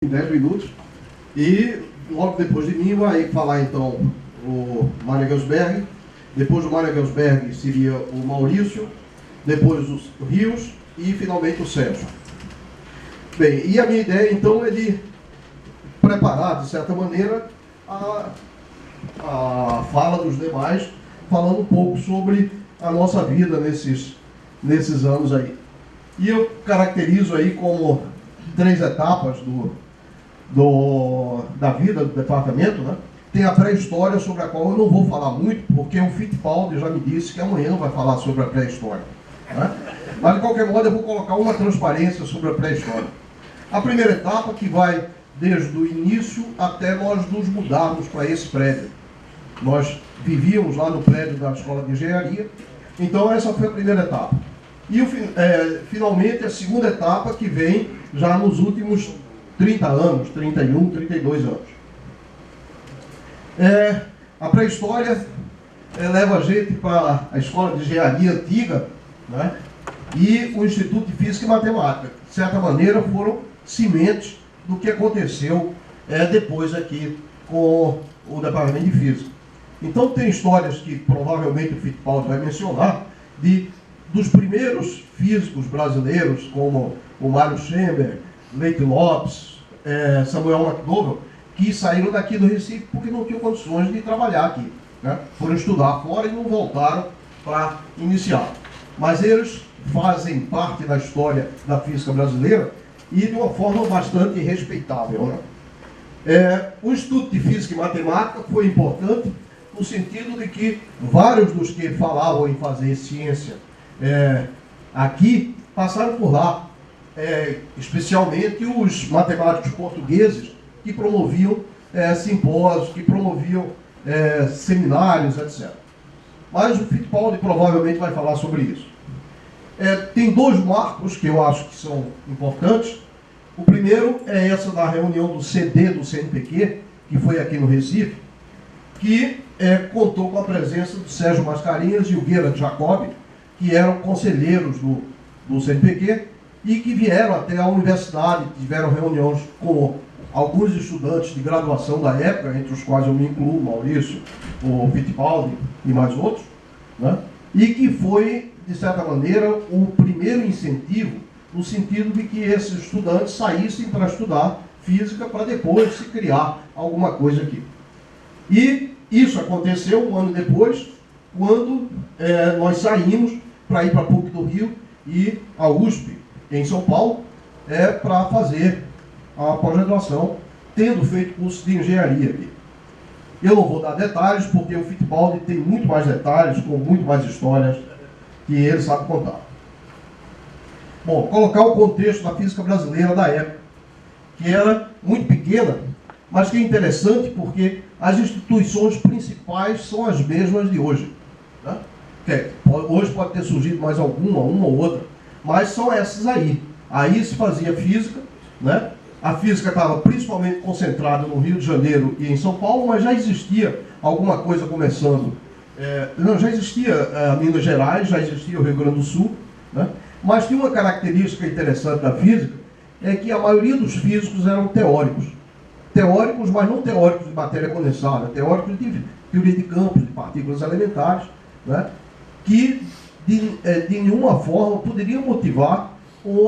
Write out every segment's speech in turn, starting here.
em 10 minutos. E logo depois de mim vai falar então o Mário Gelsberg. Depois do Mário Gelsberg seria o Maurício, depois o Rios e finalmente o Sérgio. Bem, e a minha ideia então é de preparar, de certa maneira, a fala dos demais, falando um pouco sobre a nossa vida nesses anos aí. E eu caracterizo aí como 3 etapas da vida do departamento, né? Tem a pré-história, sobre a qual eu não vou falar muito, porque o Fittipaldi já me disse que amanhã vai falar sobre a pré-história, né? Mas, de qualquer modo, eu vou colocar uma transparência sobre a pré-história. A primeira etapa, que vai desde o início até nós nos mudarmos para esse prédio. Nós vivíamos lá no prédio da Escola de Engenharia, então essa foi a primeira etapa. E, finalmente, a segunda etapa, que vem já nos últimos 30 anos, 31, 32 anos. A pré-história leva a gente para a Escola de Engenharia antiga, né? E o Instituto de Física e Matemática. De certa maneira, foram sementes do que aconteceu depois aqui com o Departamento de Física. Então, tem histórias que provavelmente o Fittipaldi vai mencionar, dos primeiros físicos brasileiros, como o Mário Schember, Leite Lopes, Samuel McDowell, que saíram daqui do Recife porque não tinham condições de trabalhar aqui, né? Foram estudar fora e não voltaram para iniciar. Mas eles fazem parte da história da física brasileira e de uma forma bastante respeitável, né? O Instituto de Física e Matemática foi importante no sentido de que vários dos que falavam em fazer ciência aqui passaram por lá, especialmente os matemáticos portugueses que promoviam simpósios, que promoviam seminários, etc. Mas o Fittipaldi provavelmente vai falar sobre isso. Tem 2 marcos que eu acho que são importantes. O primeiro é essa da reunião do CD do CNPq, que foi aqui no Recife, que contou com a presença do Sérgio Mascarenhas e o Gerard Jacob, que eram conselheiros do CNPq e que vieram até a universidade, tiveram reuniões com alguns estudantes de graduação da época, entre os quais eu me incluo, Maurício, o Fittipaldi e mais outros, né? E que foi, de certa maneira, o primeiro incentivo, no sentido de que esses estudantes saíssem para estudar física para depois se criar alguma coisa aqui. E isso aconteceu um ano depois, quando nós saímos para ir para a PUC do Rio e a USP, em São Paulo, para fazer a pós-graduação, tendo feito curso de engenharia aqui. Eu não vou dar detalhes, porque o Fittipaldi tem muito mais detalhes, com muito mais histórias que ele sabe contar. Bom, colocar o contexto da física brasileira da época, que era muito pequena, mas que é interessante porque as instituições principais são as mesmas de hoje, né? Hoje pode ter surgido mais uma ou outra, mas são essas aí. Aí se fazia física, né? A física estava principalmente concentrada no Rio de Janeiro e em São Paulo, mas já existia alguma coisa começando. Já existia Minas Gerais, já existia o Rio Grande do Sul, né? Mas tinha uma característica interessante da física, é que a maioria dos físicos eram teóricos. Teóricos, mas não teóricos de matéria condensada, teóricos de teoria de campos, de partículas elementares, né? Que de nenhuma forma poderiam motivar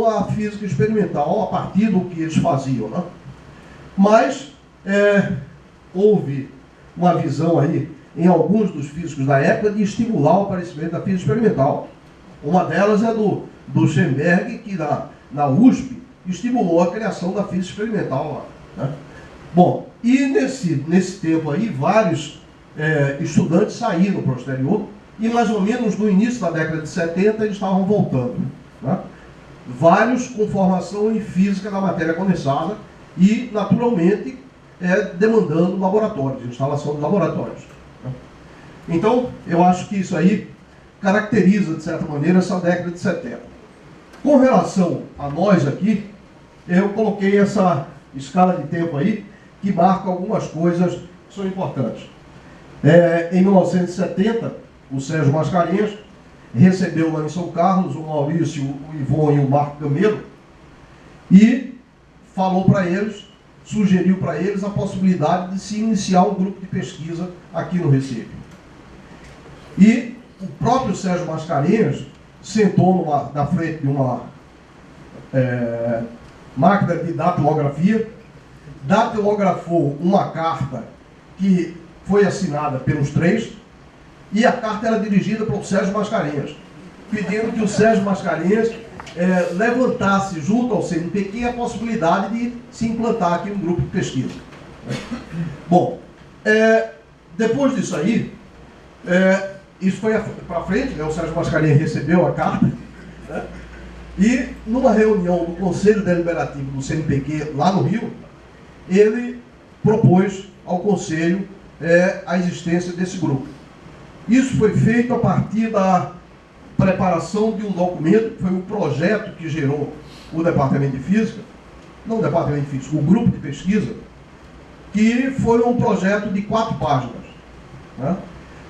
a física experimental a partir do que eles faziam, né? Mas houve uma visão aí em alguns dos físicos da época de estimular o aparecimento da física experimental. Uma delas é do Schoenberg, que na USP estimulou a criação da física experimental lá, né? Bom, e nesse tempo aí, vários estudantes saíram para o exterior e mais ou menos no início da década de 70 eles estavam voltando, né? Vários com formação em física da matéria condensada e, naturalmente, demandando laboratórios, instalação de laboratórios, né? Então, eu acho que isso aí caracteriza, de certa maneira, essa década de 70. Com relação a nós aqui, eu coloquei essa escala de tempo aí, que marca algumas coisas que são importantes. Em 1970, o Sérgio Mascarenhas recebeu lá em São Carlos o Maurício, o Ivon e o Marco Gamero e falou para eles sugeriu para eles a possibilidade de se iniciar um grupo de pesquisa aqui no Recife. E o próprio Sérgio Mascarenhas sentou na frente de uma máquina de datilografia, datilografou uma carta que foi assinada pelos três, e a carta era dirigida para o Sérgio Mascarenhas, pedindo que o Sérgio Mascarenhas levantasse junto ao CNPq a possibilidade de se implantar aqui um grupo de pesquisa. Bom, depois disso aí, isso foi para frente, né? O Sérgio Mascarenhas recebeu a carta, né? E numa reunião do Conselho Deliberativo do CNPq lá no Rio, ele propôs ao Conselho a existência desse grupo. Isso foi feito a partir da preparação de um documento, que foi um projeto que gerou o Departamento de Física, não o Departamento de Física, o grupo de pesquisa, que foi um projeto de 4 páginas, né?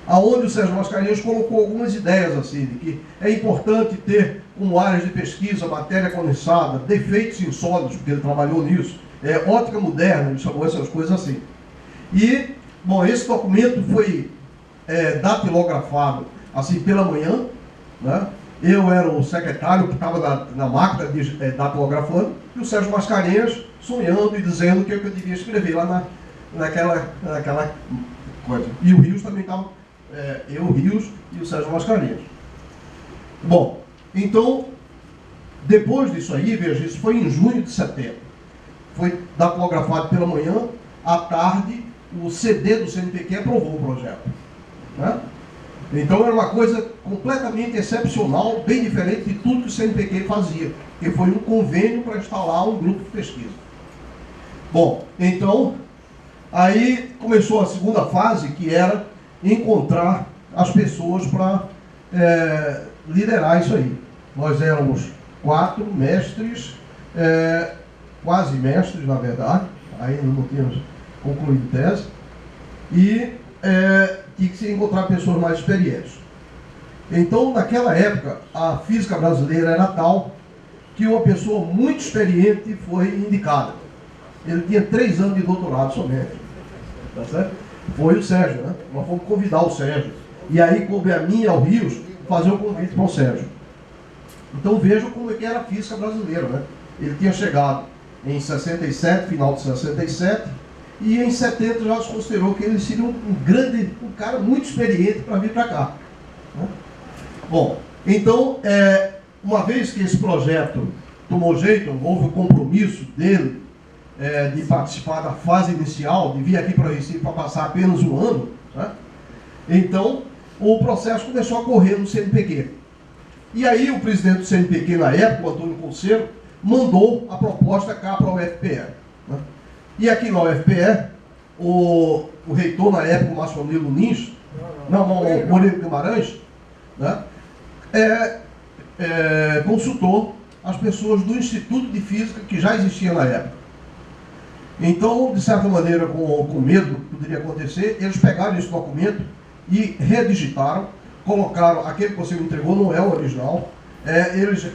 Aonde o Sérgio Mascarenhas colocou algumas ideias assim, de que é importante ter como áreas de pesquisa matéria condensada, defeitos insólidos, porque ele trabalhou nisso, ótica moderna, ele chamou essas coisas assim. E, bom, esse documento foi datilografado assim pela manhã, né? Eu era o secretário que estava na máquina datilografando, e o Sérgio Mascarenhas sonhando e dizendo o que eu devia escrever lá naquela coisa. E o Rios também estava, eu, o Rios e o Sérgio Mascarenhas. Bom, então, depois disso aí, veja, isso foi em junho de setembro. Foi datilografado pela manhã, à tarde, o CD do CNPq aprovou o projeto, né? Então era uma coisa completamente excepcional, bem diferente de tudo que o CNPq fazia, que foi um convênio para instalar um grupo de pesquisa. Bom, então, aí começou a segunda fase, que era encontrar as pessoas para liderar isso aí. Nós éramos 4 mestres, quase mestres, na verdade, ainda não tínhamos concluído tese, e tinha que se encontrar pessoas mais experientes. Então, naquela época, a física brasileira era tal que uma pessoa muito experiente foi indicada. Ele tinha 3 anos de doutorado somente. Tá certo? Foi o Sérgio, né? Nós fomos convidar o Sérgio. E aí coube a mim e ao Rios fazer o convite para o Sérgio. Então vejam como é que era a física brasileira, né? Ele tinha chegado em 67, final de 67, e em 70 já se considerou que ele seria um cara muito experiente para vir para cá, né? Bom, então, uma vez que esse projeto tomou jeito, houve o compromisso dele de participar da fase inicial, de vir aqui para o Recife para passar apenas um ano, né? Então, o processo começou a correr no CNPq. E aí o presidente do CNPq na época, o Antônio Conselho, mandou a proposta cá para a UFPE, né? E aqui na UFPE, o reitor na época, o Masfonilo Nunes, o Moreira Guimarães, né, consultou as pessoas do Instituto de Física que já existia na época. Então, de certa maneira, com medo do que poderia acontecer, eles pegaram esse documento e redigitaram, colocaram, aquele que você me entregou não é o original, eles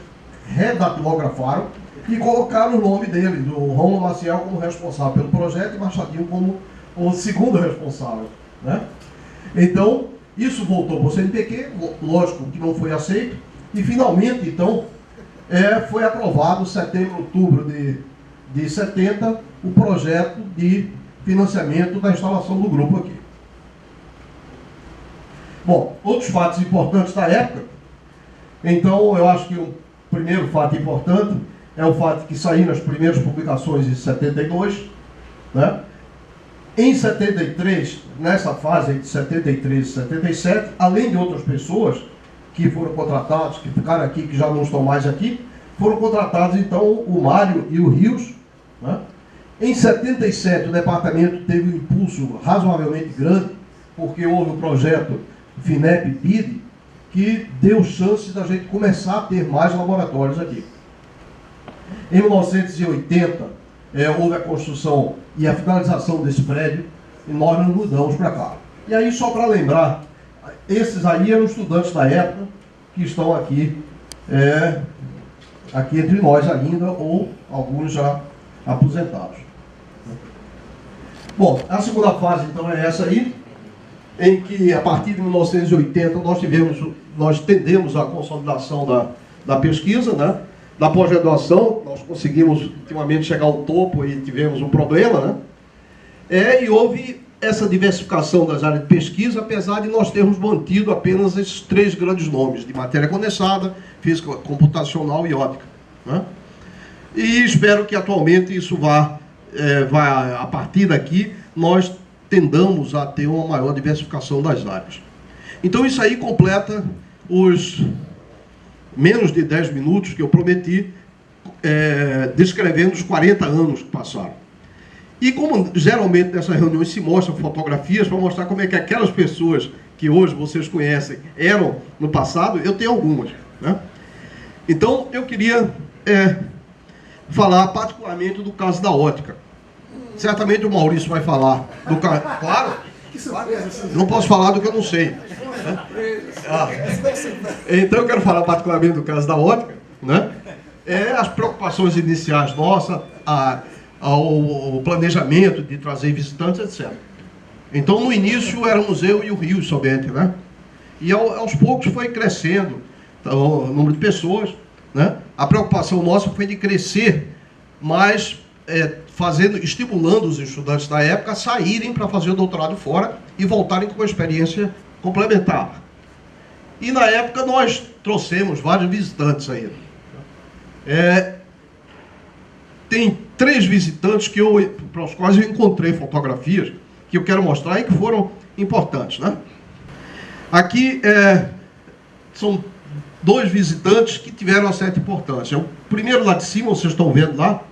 redatilografaram e colocaram o nome dele, do Romulo Maciel, como responsável pelo projeto e Machadinho como o segundo responsável, né? Então, isso voltou para o CNPq, lógico que não foi aceito, e finalmente, então, foi aprovado em setembro, outubro de 70, o projeto de financiamento da instalação do grupo aqui. Bom, outros fatos importantes da época, então eu acho que o primeiro fato importante é o fato que saíram as primeiras publicações em 72, né? Em 73, nessa fase de 73 e 77, além de outras pessoas que foram contratadas, que ficaram aqui, que já não estão mais aqui, foram contratados então o Mário e o Rios, né? Em 77 o departamento teve um impulso razoavelmente grande, porque houve um projeto FINEP-BID que deu chance da gente começar a ter mais laboratórios aqui. Em 1980, houve a construção e a finalização desse prédio e nós nos mudamos para cá. E aí, só para lembrar, esses aí eram estudantes da época que estão aqui, aqui entre nós ainda, ou alguns já aposentados. Bom, a segunda fase, então, é essa aí, em que, a partir de 1980, nós tendemos à consolidação da pesquisa, né? Da pós-graduação, nós conseguimos, ultimamente, chegar ao topo e tivemos um problema, né? E houve essa diversificação das áreas de pesquisa, apesar de nós termos mantido apenas esses 3 grandes nomes, de matéria condensada, física computacional e óptica, né? E espero que atualmente isso vá, a partir daqui, nós tendamos a ter uma maior diversificação das áreas. Então isso aí completa os menos de 10 minutos que eu prometi, descrevendo os 40 anos que passaram. E como geralmente nessas reuniões se mostram fotografias para mostrar como é que aquelas pessoas que hoje vocês conhecem eram no passado, eu tenho algumas, né? Então eu queria falar particularmente do caso da ótica. Certamente o Maurício vai falar do caso. Claro, não posso falar do que eu não sei, né? Então eu quero falar particularmente do caso da ótica, né? As preocupações iniciais nossas, ao planejamento de trazer visitantes, etc. Então, no início, éramos eu e o Rio somente, né? E aos poucos foi crescendo o número de pessoas, né? A preocupação nossa foi de crescer, mas estimulando os estudantes da época a saírem para fazer o doutorado fora e voltarem com uma experiência complementar. E na época nós trouxemos vários visitantes aí. Tem 3 visitantes para os quais eu encontrei fotografias que eu quero mostrar e que foram importantes, né? Aqui são 2 visitantes que tiveram uma certa importância. O primeiro lá de cima, vocês estão vendo lá,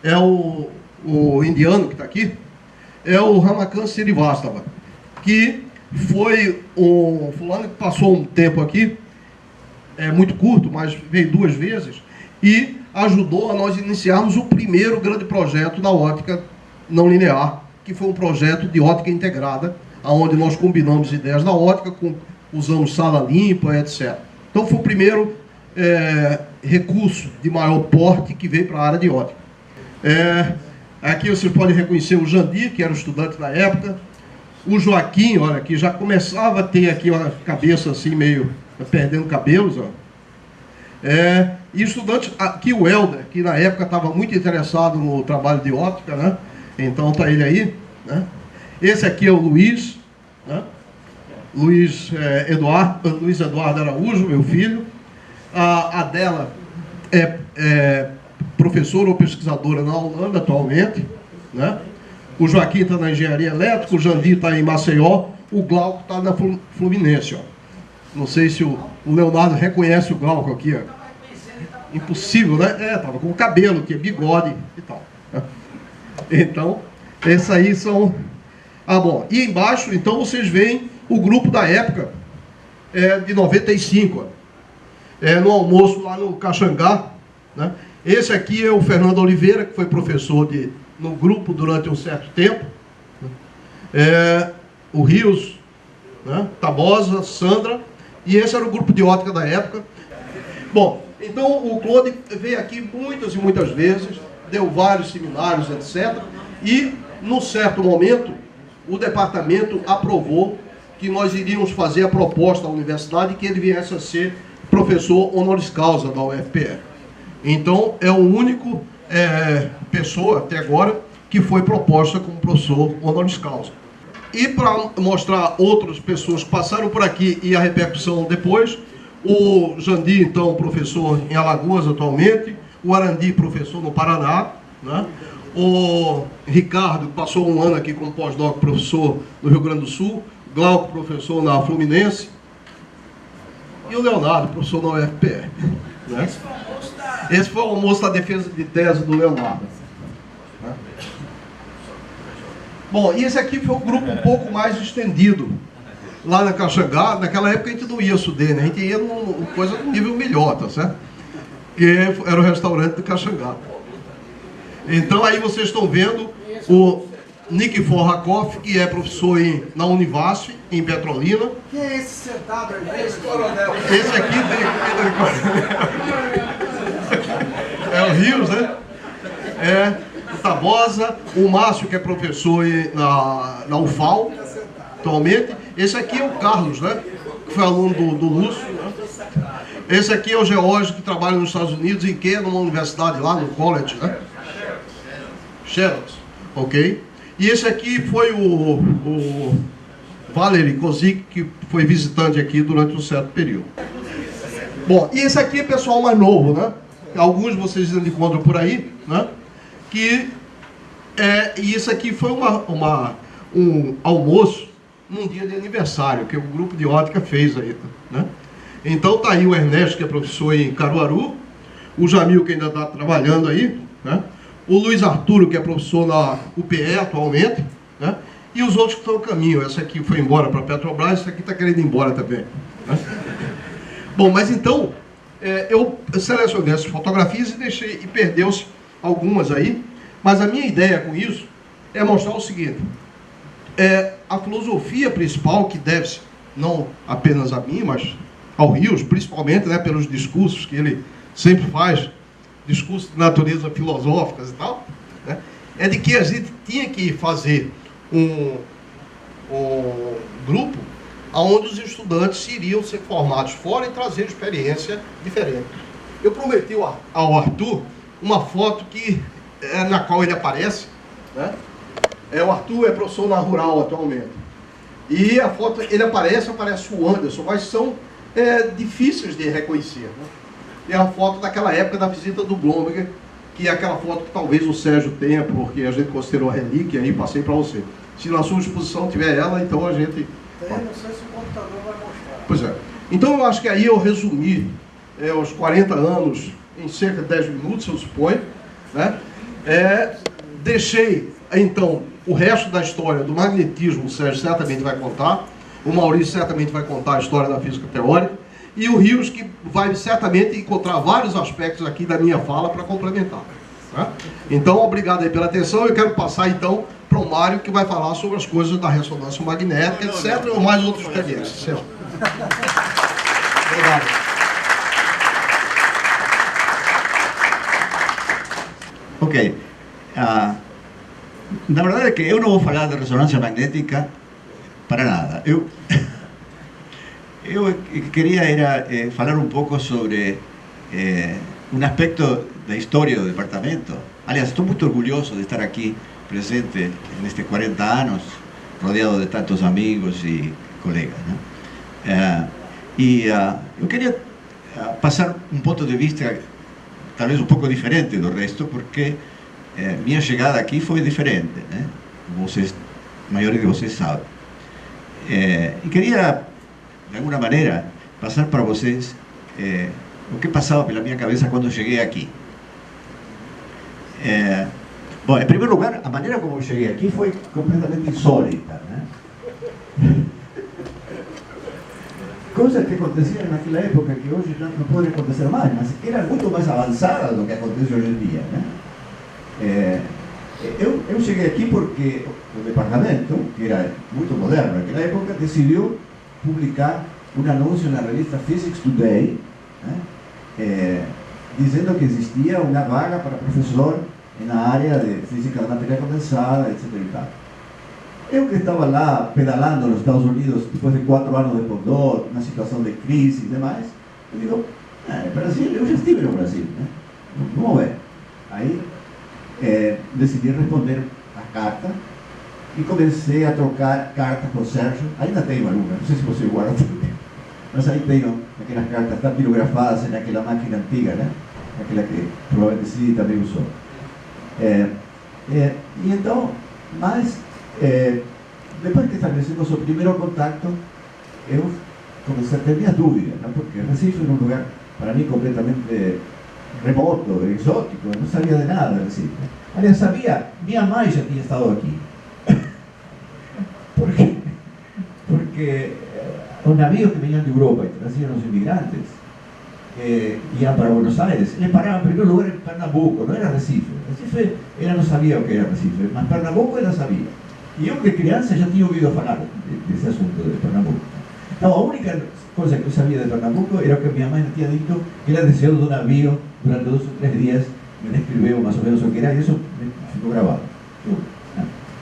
é o indiano que está aqui, é o Ramakanth Srivastava, que foi um fulano que passou um tempo aqui, muito curto, mas veio 2 vezes, e ajudou a nós iniciarmos o primeiro grande projeto da ótica não linear, que foi um projeto de ótica integrada, onde nós combinamos ideias da ótica, usamos sala limpa, etc. Então foi o primeiro recurso de maior porte que veio para a área de ótica. Aqui vocês podem reconhecer o Jandir, que era o estudante da época, o Joaquim, olha, que já começava a ter aqui uma cabeça assim, meio perdendo cabelos, ó. E estudante, aqui o Helder, que na época estava muito interessado no trabalho de óptica, né? Então está ele aí, né? Esse aqui é o Luiz, né? Luiz Eduardo Araújo, meu filho. A Adela é professora ou pesquisadora na Holanda atualmente, né? O Joaquim está na engenharia elétrica, o Jandir está em Maceió, o Glauco está na Fluminense, ó. Não sei se o Leonardo reconhece o Glauco aqui, ó. Impossível, né? Estava com o cabelo, que é bigode e tal. Então, esses aí são... bom, e embaixo, então, vocês veem o grupo da época, de 95, no almoço lá no Caxangá, né? Esse aqui é o Fernando Oliveira, que foi professor no grupo durante um certo tempo. O Rios, né? Tabosa, Sandra, e esse era o grupo de ótica da época. Bom, então o Claude veio aqui muitas e muitas vezes, deu vários seminários, etc. E, num certo momento, o departamento aprovou que nós iríamos fazer a proposta à universidade que ele viesse a ser professor honoris causa da UFPE. Então, é o único pessoa, até agora, que foi proposta como professor honoris causa. E para mostrar outras pessoas que passaram por aqui e a repercussão depois, o Jandir, então, professor em Alagoas atualmente, o Arandi, professor no Paraná, né? O Ricardo, passou um ano aqui como pós-doc, professor no Rio Grande do Sul, Glauco, professor na Fluminense, e o Leonardo, professor na UFPE. Né? Esse foi o almoço da defesa de tese do Leonardo. Né? Bom, e esse aqui foi um grupo um pouco mais estendido. Lá na Caxangá, naquela época a gente não ia Sudene, né? A gente ia numa coisa de nível melhor, tá certo? Que era o restaurante de Caxangá. Então aí vocês estão vendo o Nikifor Rakoff, que é professor na Univasf, em Petrolina. Quem é esse sentado aí? Esse coronel. Esse aqui é o Rios, né? o Tabosa, o Márcio, que é professor na UFAL, atualmente. Esse aqui é o Carlos, né? Que foi aluno do Lúcio. Né? Esse aqui é o Geórgio, que trabalha nos Estados Unidos, em que? Numa universidade lá, no college, né? Sherlock, ok? E esse aqui foi o Valery Kozik, que foi visitante aqui durante um certo período. Bom, e esse aqui é pessoal mais novo, né? Alguns vocês ainda encontram por aí, né? E isso aqui foi um almoço num dia de aniversário, que o grupo de ótica fez aí, né? Então tá aí o Ernesto, que é professor em Caruaru, o Jamil, que ainda está trabalhando aí, né? O Luiz Arturo, que é professor na UPE atualmente, né? E os outros que estão no caminho. Essa aqui foi embora para a Petrobras, essa aqui está querendo ir embora também, né? Bom, mas então, eu selecionei essas fotografias e perdeu-se algumas aí, mas a minha ideia com isso é mostrar o seguinte: a filosofia principal, que deve-se não apenas a mim, mas ao Rios, principalmente, né, pelos discursos que ele sempre faz, discursos de natureza filosóficas e tal, né, é de que a gente tinha que fazer um grupo onde os estudantes iriam ser formados fora e trazer experiência diferente. Eu prometi ao Arthur uma foto na qual ele aparece, né? O Arthur é professor na Rural atualmente. E a foto, ele aparece o Anderson, mas são difíceis de reconhecer, né? É a foto daquela época da visita do Blomberg, que é aquela foto que talvez o Sérgio tenha, porque a gente considerou a relíquia e passei para você. Se na sua exposição tiver ela, então a gente... Não sei se o computador vai mostrar. Pois é. Então eu acho que aí eu resumi os 40 anos em cerca de 10 minutos, eu suponho, né? Deixei, então, o resto da história do magnetismo, o Sérgio certamente vai contar, o Maurício certamente vai contar a história da física teórica, e o Rios, que vai certamente encontrar vários aspectos aqui da minha fala para complementar. Né? Então, obrigado aí pela atenção. Eu quero passar, então, para o Mário, que vai falar sobre as coisas da ressonância magnética, etc., ou mais outras experiências. Obrigado. Ok. Na verdade é que eu não vou falar de ressonância magnética para nada. Eu queria falar um pouco sobre um aspecto da história do departamento. Aliás, estou muito orgulhoso de estar aqui presente nestes 40 anos, rodeado de tantos amigos e colegas, né? Eu queria passar um ponto de vista talvez um pouco diferente do resto, porque minha chegada aqui foi diferente, né? Como vocês, a maioria de vocês sabe. E queria, de alguma maneira, passar para vocês o que passava pela minha cabeça quando cheguei aqui. Bom, em primeiro lugar, a maneira como eu cheguei aqui foi completamente insólita, né? Coisas que aconteciam naquela época que hoje não podem acontecer mais, mas eram muito mais avançadas do que acontece hoje em dia, né? Eu cheguei aqui porque o departamento, que era muito moderno naquela época, decidiu publicar um anúncio na revista Physics Today, né? Dizendo que existia uma vaga para professor na área de física da matéria condensada, etc. e tal. Eu que estava lá pedalando nos Estados Unidos depois de 4 anos de pós-doc, na situação de crise e demais, eu digo, Brasil, eu já estive no Brasil, né? Vamos ver. Aí decidi responder a carta e comecei a trocar cartas com o Sérgio. Ainda tenho algumas, não sei se você guarda também, mas aí tenho aquelas cartas tapilografadas naquela máquina antiga, né? Aquela que provavelmente Cid também usou. E então, mas depois que estabelecemos o primeiro contato, eu comecei a ter minhas dúvidas, né? Porque Recife era um lugar, para mim, completamente remoto, exótico, eu não sabia de nada de Recife. Aliás, sabia, minha mãe já tinha estado aqui. Porque os navios que vinham de Europa e traziam os imigrantes, iam para Buenos Aires, eles paravam em primeiro lugar em Pernambuco, não era Recife. Recife, ela não sabia o que era Recife, mas Pernambuco ela sabia. E eu, de criança, já tinha ouvido falar desse assunto de Pernambuco. Então, a única coisa que eu sabia de Pernambuco era que minha mãe me tinha dito que ela desceu do navio durante 2 ou 3 dias, me descreveu mais ou menos o que era, e isso ficou gravado.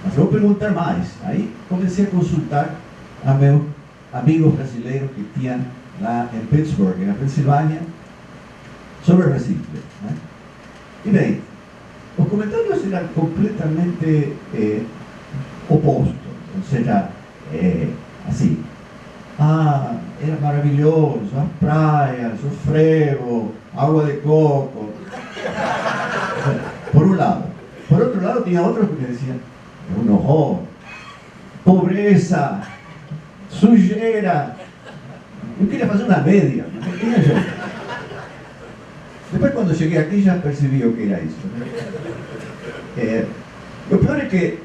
Mas eu vou perguntar mais. Aí comecei a consultar a meus amigos brasileiros que tinham lá em Pittsburgh, na Pensilvânia, sobre Recife. Né? E bem, os comentários eram completamente opostos. Ou seja, assim, era maravilhoso, as praias, o frevo, água de coco. Por um lado. Por outro lado, tinha outros que diziam, é um horror, pobreza, sujeira. Eu queria fazer uma média, não tinha jeito. Depois, quando cheguei aqui, já percebi o que era isso. O pior é que,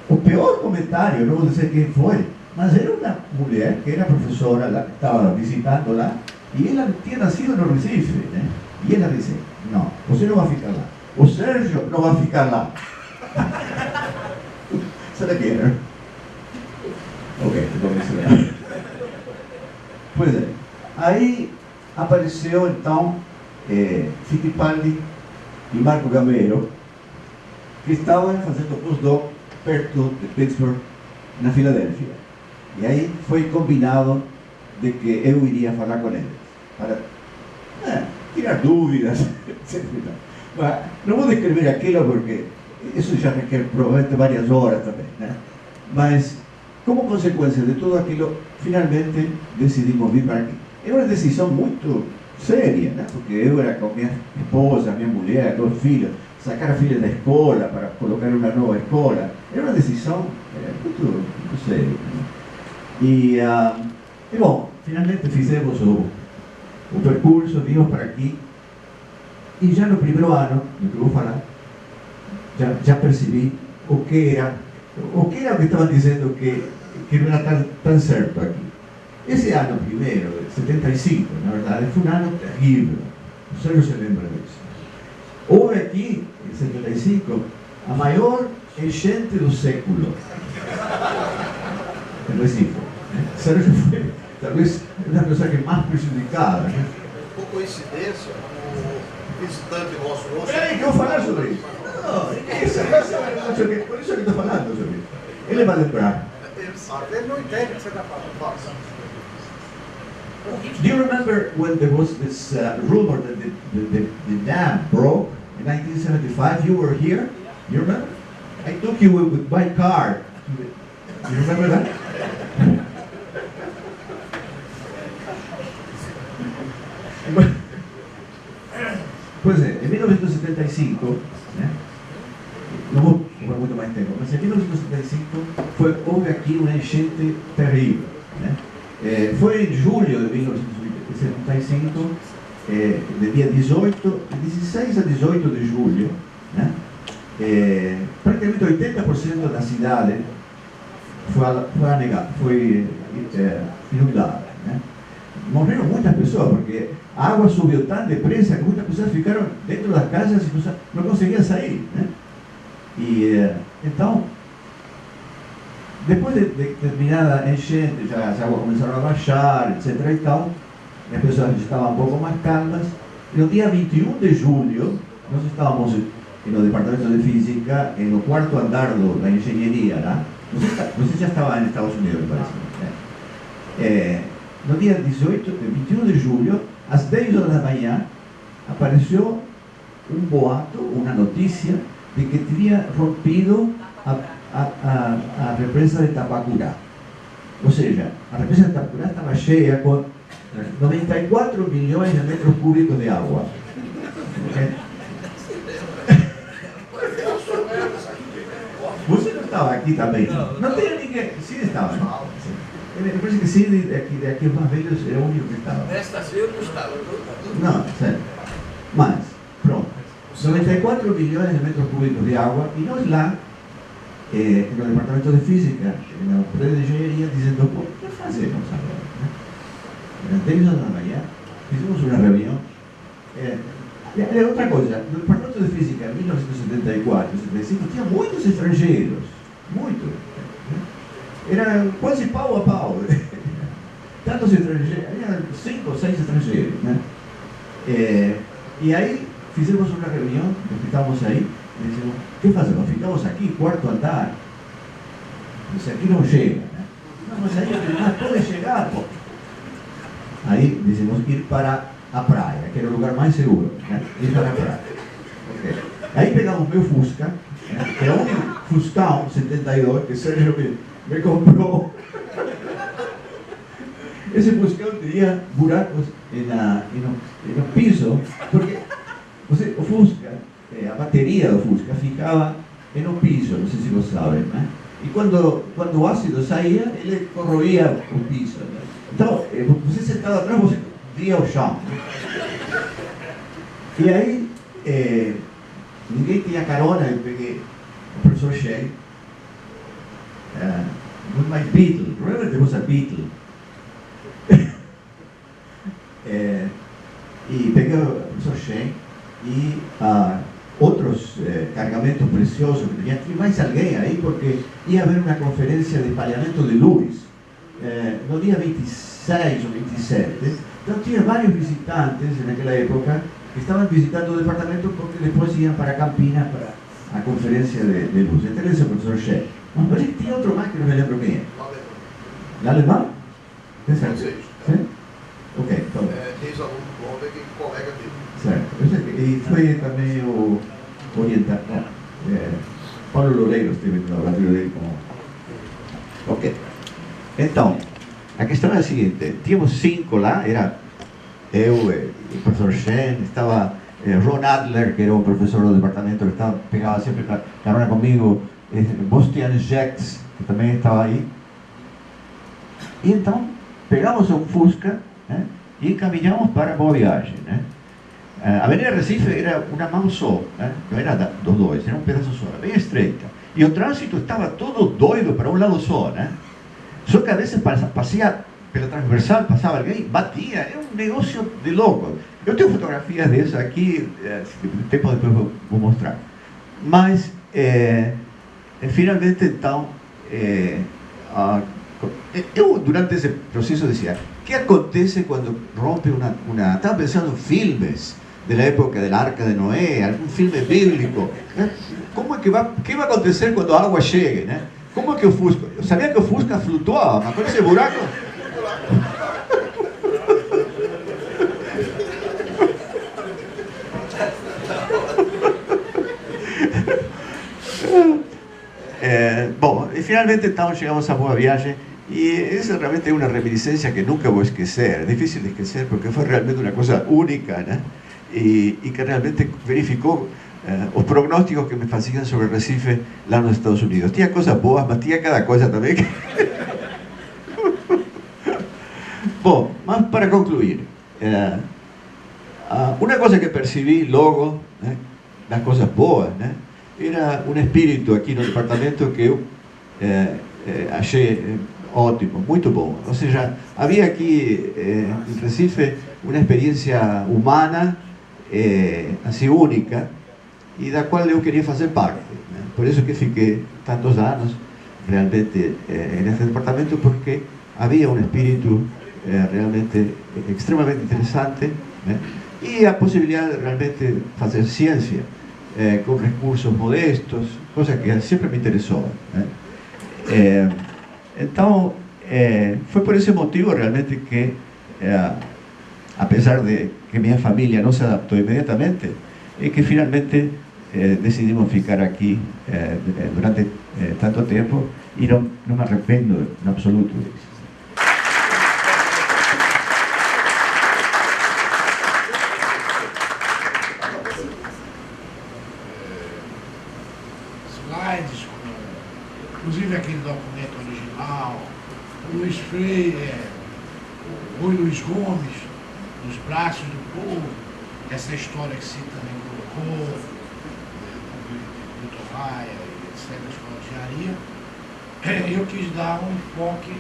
o pior comentário, não vou dizer quem foi, mas era uma mulher que era professora, lá, que estava visitando lá, e ela tinha nascido no Recife, né? E ela disse, não, você não vai ficar lá. O Sérgio não vai ficar lá. Sabe quem era? Ok, vamos. Pois é. Aí apareceu então Fittipaldi e Marco Gamero, que estavam fazendo postdoc perto de Pittsburgh, na Filadélfia. E aí foi combinado de que eu iria falar com eles, para tirar dúvidas, etc. Mas não vou descrever aquilo porque isso já requer provavelmente várias horas também, né? Mas, como consequência de tudo aquilo, finalmente decidimos vir para aqui. É uma decisão muito séria, né? Porque eu era com minha esposa, minha mulher, 2 filhos, sacar a filha da escola para colocar uma nova escola. Era uma decisão muito séria. Né? E bom, finalmente fizemos o percurso, vimos para aqui. E já no primeiro ano, do que eu vou falar, já percebi o que era o que estavam dizendo que não era tão certo aqui. Esse ano primeiro, 75, na verdade, foi um ano terrível. O Sérgio se lembra disso. Houve aqui, em 75, a maior enchente do século. Em Recife. Sérgio foi, talvez, a pessoa que mais prejudicada. Né? Por coincidência, o visitante nosso hoje... Peraí, que eu vou falar sobre isso. Não, por isso que eu estou falando sobre isso. Ele vai lembrar. Ele sabe, ele não entende o que você está falando. Do you remember when there was this rumor that the dam broke in 1975? You were here? You remember? I took you with my car. You remember that? Pois é, em 1975, né? Não vou por muito mais tempo, mas em 1975 houve aqui uma enchente terrível, né? Foi em julho de 1975, de dia 16 a 18 de julho, né? Praticamente 80% da cidade foi inundada, né? Morreram muitas pessoas, porque a água subiu tão depressa que muitas pessoas ficaram dentro das casas e não conseguiam sair, né? E então, depois de terminada a enchente, já as águas começaram a baixar, etc. e tal, e as pessoas estavam um pouco mais calmas. E no dia 21 de julho, nós estávamos no departamento de física, no 4º andar da engenharia, né? Você já estava nos Estados Unidos, parece. Né? No dia 21 de julho, às 10 horas da manhã, apareceu um boato, uma notícia, de que tinha rompido a represa de Tapacurá. Ou seja, a represa de Tapacurá estava cheia com 94 milhões de metros cúbicos de água. Okay? Você não estava aqui também? Não tem ninguém. Sim, estava. Né? Me parece que sim, daqui os mais velhos era o único que estava. Nesta sim eu não estava. Não, sério. Mas, pronto. 94 milhões de metros cúbicos de água, e nós lá, no departamento de física, no prédio de engenharia, dizendo, pô, o que fazemos agora? Às 10 horas da manhã, fizemos uma reunião. Outra coisa, no departamento de física, em 1974, 1975, tinha muitos estrangeiros, muitos. Era quase pau a pau. Tantos estrangeiros, eram 5 ou 6 estrangeiros, né? E aí fizemos uma reunião, estávamos aí, Dizemos, o que fazemos? Ficamos aqui, quarto andar. Disse, aqui não chega, né? Não, mas aí pode chegar, pô. Aí dizemos ir para a praia, que era o lugar mais seguro, né? Ir para a praia. Okay. Aí pegamos meu Fusca, né? Que é o único Fuscão 72 que Sérgio me comprou. Esse Fuscão tinha buracos no piso, porque o Fusca, a bateria do Fusca ficava no piso, não sei se você sabe, né? E quando o ácido saía, ele corroía o piso, né? Então, você sentado atrás, você via o chão. E aí, ninguém tinha carona, eu peguei o professor Shea, with my Beetle, remember there was a Beetle? E peguei o professor Shea e outros carregamentos preciosos que tinha. Tinha mais alguém aí, porque ia haver uma conferência de espalhamento de luz no dia 26 ou 27. Então tinha vários visitantes naquela época que estavam visitando o departamento porque depois iam para Campinas para a conferência de luz. Então esse é o professor Shea. Mas tinha outro mais que não me lembro quem é. Alemão? Não sei. Sim? Ok, então. Ex-aluno do Blomberg e colega dele. Certo. E foi também o orientador. Paulo Loureiro esteve no laboratório dele com. Ok. Então, a questão é a seguinte: tínhamos 5 lá, era eu, o professor Shen, estava Ron Adler, que era o professor do departamento, que pegava sempre carona comigo, Bastian Jex, que também estava aí. E então, pegamos um Fusca, né, e caminhamos para Boa Viagem, né? A Avenida Recife era uma mão só, né? Não era dos dois, era um pedaço só, bem estreita. E o trânsito estava todo doido para um lado só, né? Só que a vezes passeia pela transversal, passava alguém, batia, é um negócio de louco. Eu tenho fotografias dessas aqui, tempo depois vou mostrar. Mas, finalmente, então, eu, durante esse processo, dizia, o que acontece quando rompe uma... Estava pensando em filmes da época da Arca de Noé, algum filme bíblico. Né? Como é que vai acontecer quando a água chegue, né? Como é que o Fusca... Eu sabia que o Fusca flutuava, mas com esse buraco... Bom, e finalmente então chegamos a Boa Viagem e essa realmente é uma reminiscência que nunca vou esquecer, é difícil de esquecer porque foi realmente uma coisa única, né? E que realmente verificou os prognósticos que me faziam sobre Recife lá nos Estados Unidos. Tinha coisas boas, mas tinha cada coisa também que... Bom, mas para concluir, uma coisa que percebi logo, né, das coisas boas, né, era um espírito aqui no departamento que eu achei ótimo, muito bom. Ou seja, havia aqui em Recife uma experiência humana assim única e da qual eu queria fazer parte, né? Por isso que fiquei tantos anos realmente nesse departamento, porque havia um espírito realmente extremamente interessante, né? E a possibilidade de realmente fazer ciência com recursos modestos, coisa que sempre me interessou, né? Então, foi por esse motivo realmente que, apesar de que minha família não se adaptou imediatamente, é que finalmente decidimos ficar aqui durante tanto tempo e não me arrependo em absoluto disso. Slides, inclusive aquele documento original, o Luiz Freire, o Rui Luiz Gomes, Nos Braços do Povo, essa história que você também colocou, Vitor Raia, etc., da escola de engenharia, eu quis dar um enfoque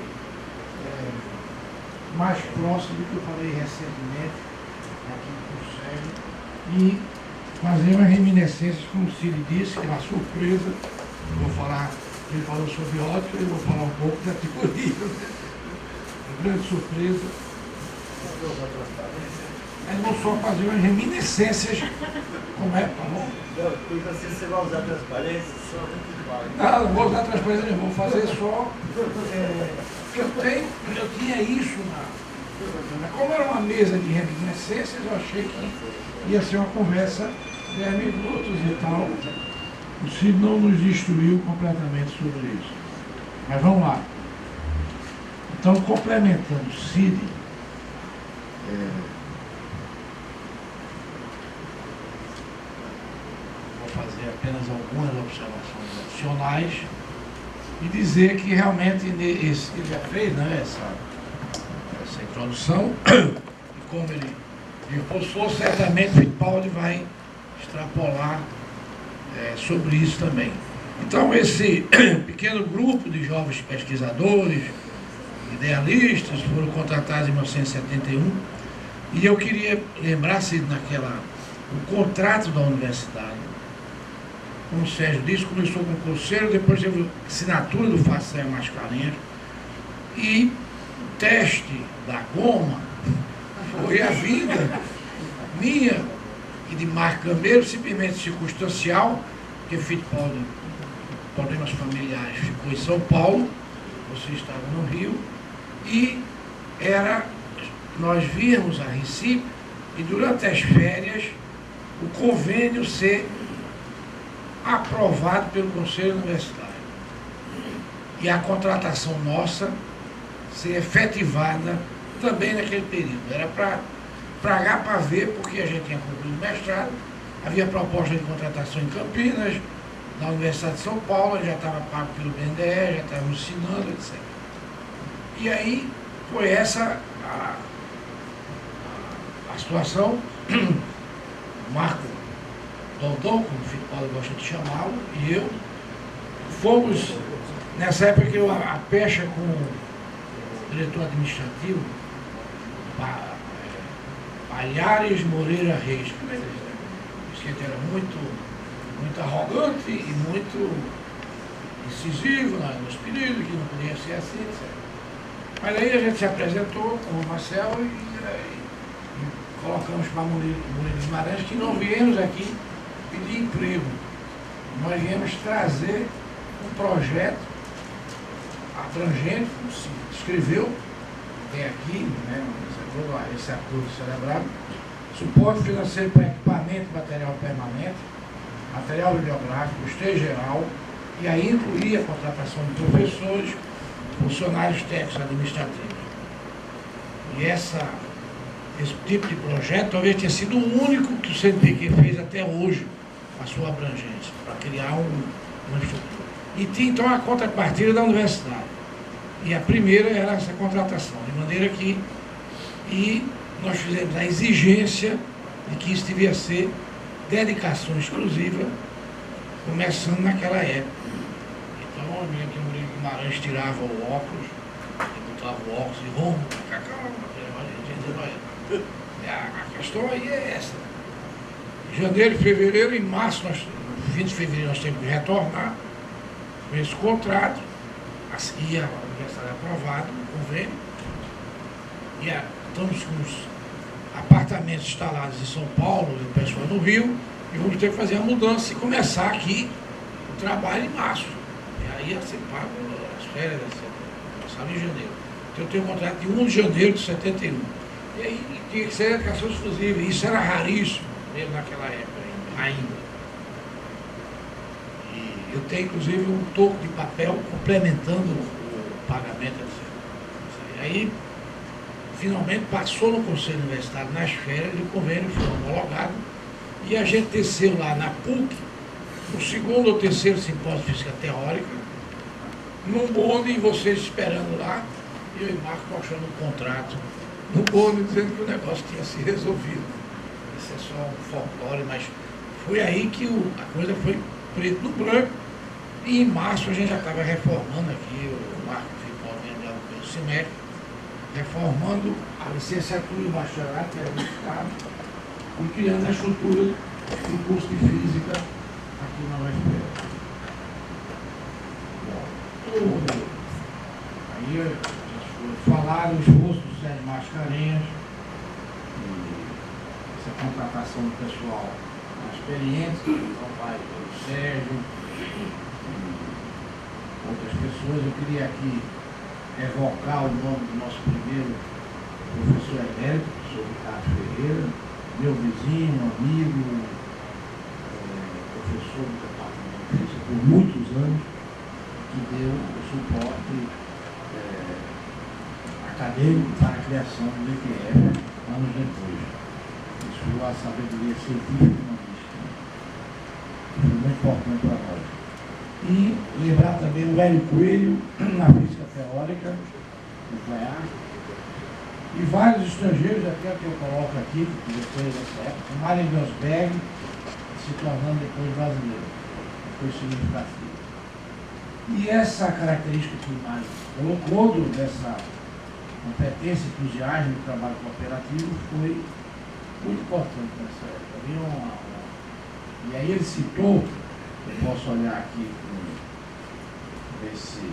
mais próximo do que eu falei recentemente aqui com o Sérgio, e fazer uma reminiscência, como o Cid disse, que é uma surpresa. Eu vou falar, ele falou sobre ótica, eu vou falar um pouco da teoria. Uma grande surpresa. Mas vou só fazer umas reminiscências, como é, tá bom? Você vai usar transparência? Não, não vou usar transparência, vou fazer só. Eu tinha isso como era uma mesa de reminiscências, eu achei que ia ser uma conversa de 10 minutos e tal. O Cid não nos destruiu completamente sobre isso. Mas vamos lá. Então, complementando o Cid, vou fazer apenas algumas observações adicionais e dizer que realmente ele já fez, né, essa introdução, e como ele reforçou, certamente o Fittipaldi vai extrapolar sobre isso também. Então, esse pequeno grupo de jovens pesquisadores, idealistas, foram contratados em 1971, e eu queria lembrar-se o contrato da universidade. Como o Sérgio disse, começou com o conselho, depois teve a assinatura do Facel Mascarenhas, e o teste da goma foi a vinda minha e de Marco Gambeiro, simplesmente circunstancial, porque Fittipaldi, problemas familiares, ficou em São Paulo, você estava no Rio, e nós víamos a Recife, e durante as férias, o convênio ser aprovado pelo Conselho Universitário. E a contratação nossa ser efetivada também naquele período. Era para H para ver, porque a gente tinha concluído o mestrado, havia proposta de contratação em Campinas, na Universidade de São Paulo, já estava pago pelo BNDES, já estava ensinando, etc. E aí foi essa a situação. Marco Dondon, como o Fittipaldi gosta de chamá-lo, e eu fomos, nessa época que eu a pecha com o diretor administrativo, Palhares Moreira Reis, que ele era muito arrogante e muito incisivo nos pedidos, que não podia ser assim, etc. Mas aí a gente se apresentou com o Marcel e colocamos para Murilo Guimarães que não viemos aqui pedir emprego. Nós viemos trazer um projeto abrangente, como se escreveu, tem aqui, né, esse acordo celebrado, suporte financeiro para equipamento, material permanente, material bibliográfico, custeio geral, e aí incluía a contratação de professores, funcionários técnicos administrativos. E esse tipo de projeto talvez tenha sido o único que o CNPq fez até hoje, a sua abrangência, para criar uma estrutura. E tinha então a contrapartida da universidade. E a primeira era essa contratação, de maneira que nós fizemos a exigência de que isso devia ser dedicação exclusiva, começando naquela época. Então, eu lembro que o Murilo Guimarães tirava o óculos, ele botava o óculos e Roma, a questão aí é essa. Em janeiro, fevereiro e março, no fim de fevereiro, nós temos que retornar com esse contrato, e a universidade aprovada, o convênio, e estamos com os apartamentos instalados em São Paulo e o pessoal no Rio, e vamos ter que fazer a mudança e começar aqui o trabalho em março. E aí ia ser pago as férias, começaram em janeiro. Então eu tenho um contrato de 1 de janeiro de 71. E aí tinha que ser educação exclusiva, e isso era raríssimo, mesmo naquela época ainda. E eu tenho inclusive um toco de papel complementando o pagamento, etc. E aí, finalmente passou no Conselho Universitário nas férias, e o convênio foi homologado, e a gente desceu lá na PUC, no segundo ou terceiro simpósio de física teórica, num bonde, e vocês esperando lá, e eu e Marco mostrando um contrato no bonde, dizendo que o negócio tinha se resolvido. Isso é só um folclore, mas foi aí que a coisa foi preto no branco, e em março a gente já estava reformando aqui, o Marco Fittipaldi já pelo CIMEC, reformando a licenciatura e o bacharelado, que era muito caro, e criando a estrutura do curso de física aqui na UFPE. Aí falaram o esforço do Sérgio Mascarenhas, essa contratação do pessoal experiente, o pai do Sérgio, outras pessoas. Eu queria aqui evocar o nome do nosso primeiro professor emérito, o professor Ricardo Ferreira, meu vizinho, amigo, professor do departamento de física por muitos anos, que deu o suporte acadêmico para a criação do DPF anos depois. Isso foi a sabedoria científica e humanística. Foi muito importante para nós. E lembrar também o Hélio Coelho, na física teórica, nuclear, e vários estrangeiros, até que eu coloco aqui, que depois dessa época, Mário Gosberg, se tornando depois brasileiro. Foi significativo. E essa característica que o Mário colocou dessa competência e entusiasmo do trabalho cooperativo foi muito importante nessa época. E aí ele citou, eu posso olhar aqui, ver se